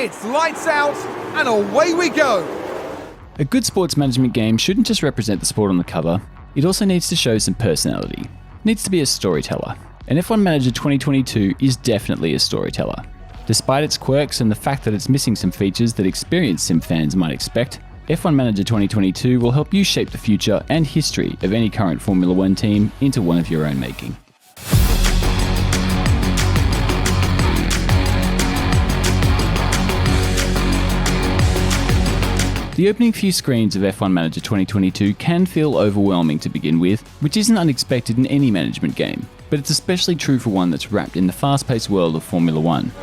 It's lights out and away we go. A good sports management game shouldn't just represent the sport on the cover, it also needs to show some personality. It needs to be a storyteller. And F1 Manager 2022 is definitely a storyteller. Despite its quirks and the fact that it's missing some features that experienced sim fans might expect, F1 Manager 2022 will help you shape the future and history of any current Formula One team into one of your own making. The opening few screens of F1 Manager 2022 can feel overwhelming to begin with, which isn't unexpected in any management game, but it's especially true for one that's wrapped in the fast-paced world of Formula One.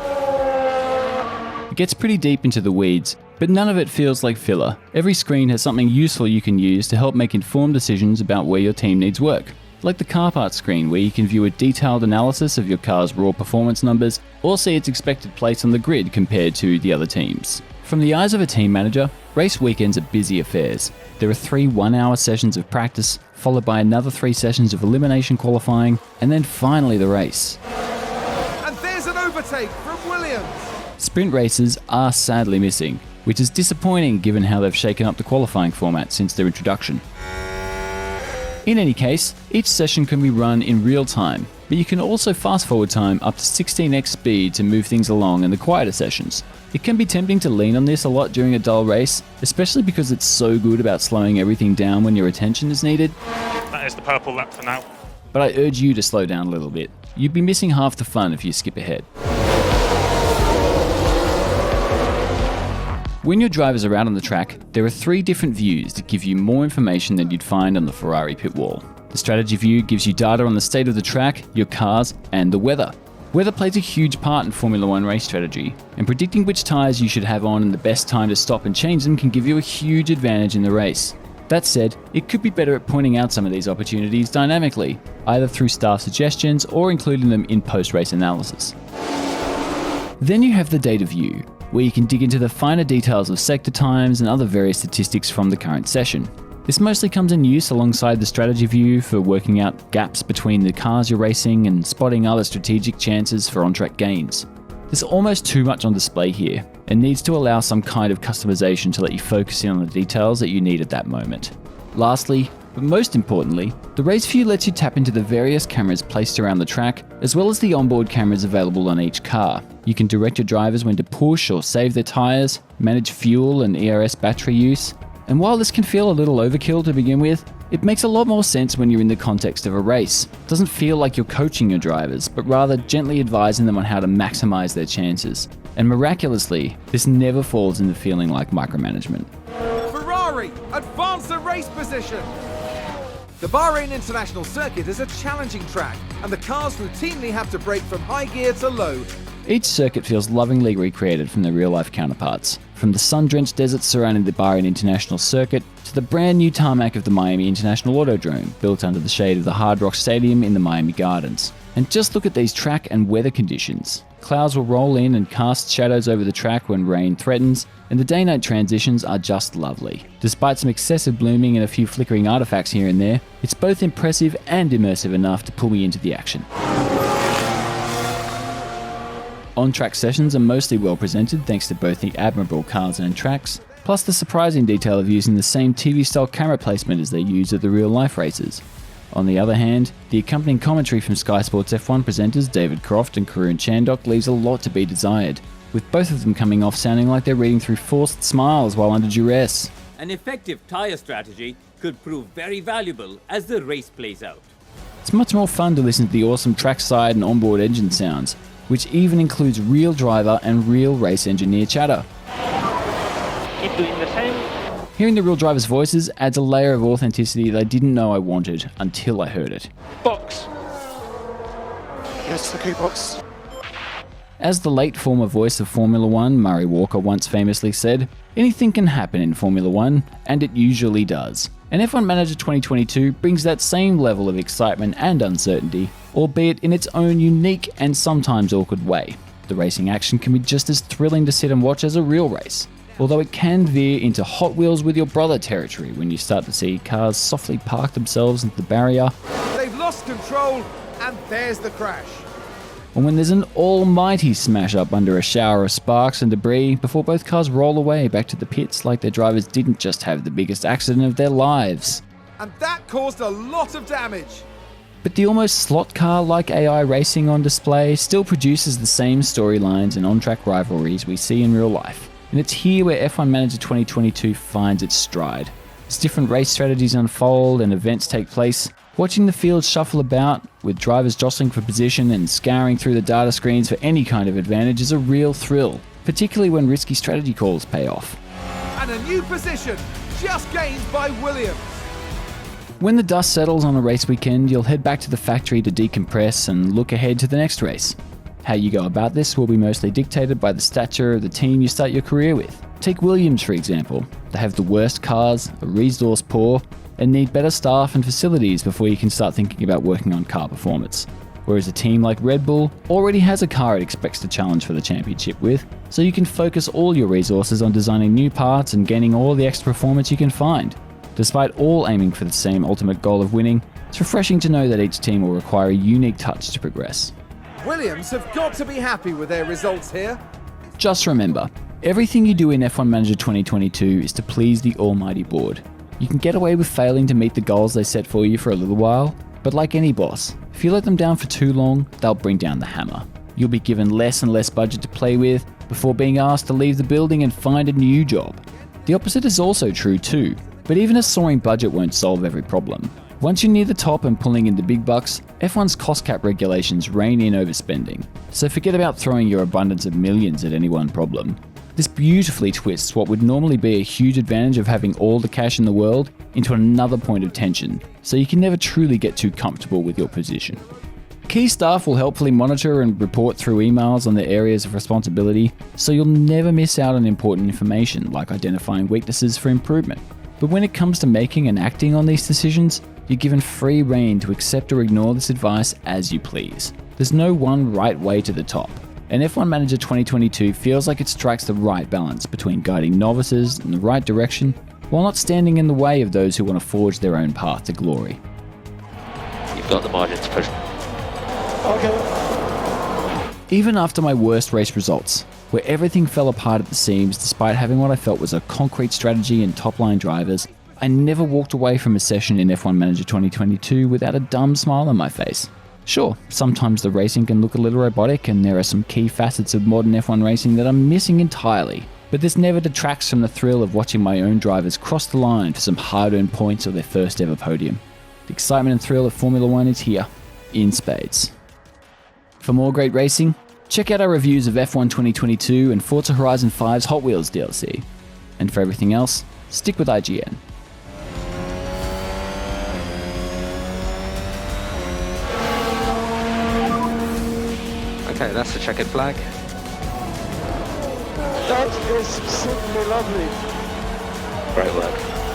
It gets pretty deep into the weeds, but none of it feels like filler. Every screen has something useful you can use to help make informed decisions about where your team needs work. Like the car parts screen, where you can view a detailed analysis of your car's raw performance numbers, or see its expected place on the grid compared to the other teams. From the eyes of a team manager, race weekends are busy affairs. There are 3 one-hour sessions of practice, followed by another 3 sessions of elimination qualifying, and then finally the race. And there's an overtake from Williams. Sprint races are sadly missing, which is disappointing given how they've shaken up the qualifying format since their introduction. In any case, each session can be run in real time, but you can also fast forward time up to 16x speed to move things along in the quieter sessions. It can be tempting to lean on this a lot during a dull race, especially because it's so good about slowing everything down when your attention is needed. That is the purple lap for now. But I urge you to slow down a little bit. You'd be missing half the fun if you skip ahead. When your drivers are out on the track, there are 3 different views that give you more information than you'd find on the Ferrari pit wall. The strategy view gives you data on the state of the track, your cars, and the weather. Weather plays a huge part in Formula One race strategy, and predicting which tyres you should have on and the best time to stop and change them can give you a huge advantage in the race. That said, it could be better at pointing out some of these opportunities dynamically, either through staff suggestions or including them in post-race analysis. Then you have the data view, where you can dig into the finer details of sector times and other various statistics from the current session. This mostly comes in use alongside the strategy view for working out gaps between the cars you're racing and spotting other strategic chances for on-track gains. There's almost too much on display here, and needs to allow some kind of customization to let you focus in on the details that you need at that moment. Lastly, but most importantly, the race view lets you tap into the various cameras placed around the track, as well as the onboard cameras available on each car. You can direct your drivers when to push or save their tyres, manage fuel and ERS battery use, and while this can feel a little overkill to begin with, it makes a lot more sense when you're in the context of a race. It doesn't feel like you're coaching your drivers, but rather gently advising them on how to maximize their chances. And miraculously, this never falls into feeling like micromanagement. Ferrari advance the race position. The Bahrain International Circuit is a challenging track, and the cars routinely have to brake from high gear to low. Each circuit feels lovingly recreated from their real-life counterparts, from the sun-drenched deserts surrounding the Bahrain International Circuit to the brand new tarmac of the Miami International Autodrome, built under the shade of the Hard Rock Stadium in the Miami Gardens. And just look at these track and weather conditions. Clouds will roll in and cast shadows over the track when rain threatens, and the day-night transitions are just lovely. Despite some excessive blooming and a few flickering artifacts here and there, it's both impressive and immersive enough to pull me into the action. On-track sessions are mostly well presented thanks to both the admirable cars and tracks, plus the surprising detail of using the same TV-style camera placement as they use at the real-life races. On the other hand, the accompanying commentary from Sky Sports F1 presenters David Croft and Karun Chandok leaves a lot to be desired, with both of them coming off sounding like they're reading through forced smiles while under duress. An effective tyre strategy could prove very valuable as the race plays out. It's much more fun to listen to the awesome trackside and onboard engine sounds, which even includes real driver and real race engineer chatter. Keep doing the same. Hearing the real drivers' voices adds a layer of authenticity that I didn't know I wanted until I heard it. Box. Yes, okay, box. As the late former voice of Formula One, Murray Walker, once famously said, anything can happen in Formula One, and it usually does. And F1 Manager 2022 brings that same level of excitement and uncertainty, albeit in its own unique and sometimes awkward way. The racing action can be just as thrilling to sit and watch as a real race, although it can veer into Hot Wheels with your brother territory when you start to see cars softly park themselves into the barrier. They've lost control, and there's the crash. or when there's an almighty smash up under a shower of sparks and debris before both cars roll away back to the pits like their drivers didn't just have the biggest accident of their lives. And that caused a lot of damage. But the almost slot car-like AI racing on display still produces the same storylines and on-track rivalries we see in real life. And it's here where F1 Manager 2022 finds its stride. As different race strategies unfold and events take place, watching the field shuffle about, with drivers jostling for position and scouring through the data screens for any kind of advantage is a real thrill, particularly when risky strategy calls pay off. And a new position, just gained by Williams. When the dust settles on a race weekend, you'll head back to the factory to decompress and look ahead to the next race. How you go about this will be mostly dictated by the stature of the team you start your career with. Take Williams, for example. They have the worst cars, are resource poor, and need better staff and facilities before you can start thinking about working on car performance. Whereas a team like Red Bull already has a car it expects to challenge for the championship with, so you can focus all your resources on designing new parts and gaining all the extra performance you can find. Despite all aiming for the same ultimate goal of winning, it's refreshing to know that each team will require a unique touch to progress. Williams have got to be happy with their results here. Just remember, everything you do in F1 Manager 2022 is to please the almighty board. You can get away with failing to meet the goals they set for you for a little while, but like any boss, if you let them down for too long, they'll bring down the hammer. You'll be given less and less budget to play with before being asked to leave the building and find a new job. The opposite is also true too, but even a soaring budget won't solve every problem. Once you're near the top and pulling in the big bucks, F1's cost cap regulations rein in overspending, so forget about throwing your abundance of millions at any one problem. This beautifully twists what would normally be a huge advantage of having all the cash in the world into another point of tension, so you can never truly get too comfortable with your position. Key staff will helpfully monitor and report through emails on their areas of responsibility, so you'll never miss out on important information like identifying weaknesses for improvement. But when it comes to making and acting on these decisions, you're given free rein to accept or ignore this advice as you please. There's no one right way to the top, and F1 Manager 2022 feels like it strikes the right balance between guiding novices in the right direction while not standing in the way of those who want to forge their own path to glory. You've got the margin to push. Okay. Even after my worst race results, where everything fell apart at the seams despite having what I felt was a concrete strategy and top-line drivers, I never walked away from a session in F1 Manager 2022 without a dumb smile on my face. Sure, sometimes the racing can look a little robotic and there are some key facets of modern F1 racing that I'm missing entirely, but this never detracts from the thrill of watching my own drivers cross the line for some hard-earned points or their first ever podium. The excitement and thrill of Formula One is here, in spades. For more great racing, check out our reviews of F1 2022 and Forza Horizon 5's Hot Wheels DLC. And for everything else, stick with IGN. Okay, that's the checkered flag. That is simply lovely. Great work.